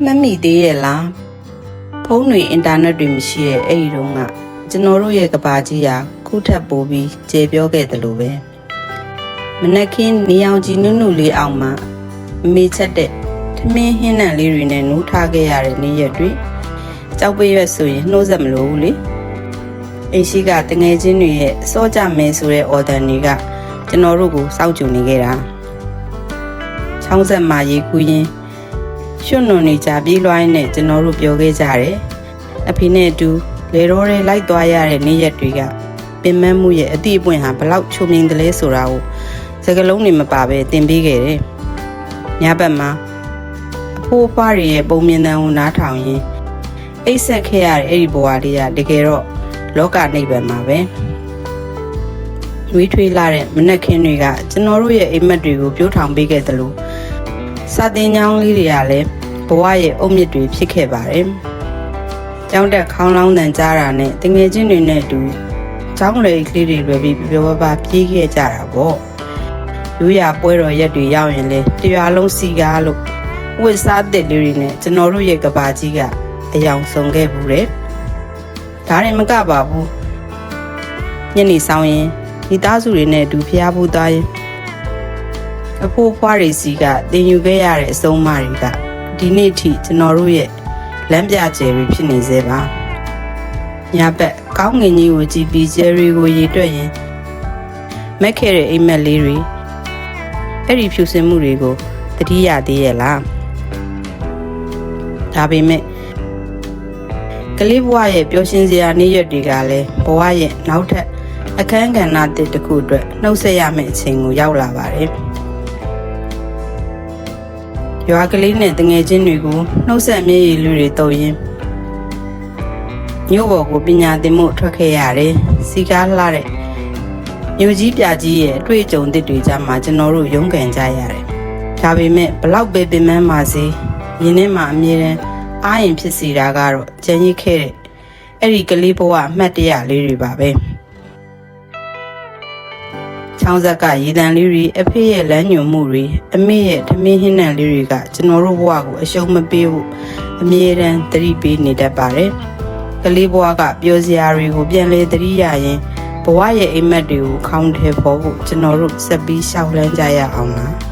မမီသေးရဲ့လားဖုန်းတွေအင်တာနက်တွေမရှိရဲ့အဲ့ဒီတုန်းကကျွန်တော်တို့ရဲ့ကဘာကြီးဟာခုထပ်ပိုးပြီးကျေပြောခဲ့တယ်လို့ပဲမနက်ခင်းနေအောင်ကြီးနုနုလေးအောင်မှမေးချက်တဲ့ထမင်းဟင်းနှံလေးတွေနဲ့နှိုးထားခဲ့ရတဲ့နေ့ရက်တွေကြောက်ပေးရွက်ဆိုရင်နှိုးဆက်မလို့ဘူးလေအိမ်ရှိကတငယ်ချင်းတွေရဲ့စောကြမဲဆိုတဲ့အော်ဒန်တွေကကျွန်တော်တို့ကိုစောင့်ကြုံနေခဲ့တာချောင်းဆက်မှာရေကူးရင်းရွှွနွန်နေကြပြေးလွှိုင်းနဲ့ကျွန်တော်တို့ပြောခဲ့ကြတယ်အဖေနဲ့အတူလေတော်တွေလိုက်သွားရတဲ့နေ့ရက်တွေကပင်မမှုရဲ့အသည့်အပွင့်ဟာဘလောက်ချုံမြင်တယ်လဲဆိုတာကိုစကလုံးတွေမပါပဲသင်ပေးခဲ့တယ်ညဘက်မှာအဖိုးအဖွားတွေရဲ့ပုံမြင်တန်ကိုနားထောင်ရင်းအိတ်ဆက်ခဲ့ရတဲ့အဲ့ဒီဘဝလေးကတကယ်တော့လောကနိဗ္ဗာန်မှာပဲဝီးထွေးလာတဲ့မနက်ခင်းတွေကကျွန်တော်တို့ရဲ့အိမ်မက်တွေကိုပြိုးထောင်ပေးခဲ့တယ်လို့စာတင်ကြောင်းလေးတွေကလည်းဘဝရဲ့အုတ်မြစ်တွေဖြစ်ခဲ့ပါတယ်။ကျောင်းတက်ခေါင်းလောင်းတန်ကြားတာနဲ့တငယ်ချင်းတွေနဲ့အတူကျောင်းလေကလေးတွေလွယ်ပြီးပြောပါပြေးခဲ့ကြတာပေါ့။ရိုးရာပွဲတော်ရက်တွေရောက်ရင်လေတရွာလုံးစီကားလို့ဝစ်စားတဲ့လေးတွေနဲ့ကျွန်တော်တို့ရဲ့ကဘာကြီးကအယောင်ဆုံးခဲ့ဘူးတဲ့။ဒါရင်မကပါဘူး။ညနေဆောင်ရင်မိသားစုတွေနဲ့အတူဖျားဖို့သွားရင်အဖိုးဖွားတွေစီကတင်ယူခဲ့ရတဲ့အဆုံးအမတွေကဒီနေ့ထိကျွန်တော်တို့ရဲ့လမ်းပြကျယ်တွေဖြစ်နေသေးပါညဘက်ကောင်းငင်ကြီးကိုကြည့်ပြီးကျယ်တွေကိုရေတွက်ရင်မက်ခဲ့တဲ့အိမ်မက်လေးတွေအဲ့ဒီဖြူစင်မှုတွေကိုတတိယသေးရဲ့လားဒါပေမဲ့ကလေးဘဝရဲ့ပျော်ရွှင်စရာနေ့ရက်တွေကလည်းဘဝရဲ့နောက်ထပ်အခန်းကဏ္ဍတစ်ခုအတွက်နှုတ်ဆက်ရမယ့်အချိန်ကိုရောက်လာပါတယ်ရွာကလေးနဲ့တငယ်ချင်းတွေကိုနှုတ်ဆက်မျက်ရည်လူတွေတုံရင်းမြို့ပေါ်ကိုပညာသင်မှုထွက်ခဲ့ရတယ်စီကားလှတဲ့မြို့ကြီးပြကြီးရဲ့အတွေ့အကြုံတွေကြားမှာကျွန်တော်တို့ရုန်းကန်ကြရတယ်ဒါပေမဲ့ဘလောက်ပဲပင်ပန်းပါစေယင်းထဲမှာအမြဲတမ်းအားရင်ဖြစ်စီတာကတော့ကြံရစ်ခဲ့တဲ့အဲ့ဒီကလေးဘဝအမှတ်တရလေးတွေပါပဲချောင်းဆက်ကရေတံလေးတွေအဖေရဲ့လမ်းညွှန်မှုတွေအမေရဲ့ထမင်းဟင်းနှံလေးတွေကကျွန်တော်တို့ဘဝကိုအရှုံးမပေးဘူးအမြဲတမ်းသတိပေးနေတတ်ပါတယ်ကလေးဘဝကပျော်စရာတွေကိုပြန်လဲသတိရရင်ဘဝရဲ့အိမ်မက်တွေကိုခေါင်းထဲပေါ်ဖို့ကျွန်တော်တို့ဆက်ပြီးရှောက်လန်းကြရအောင်လား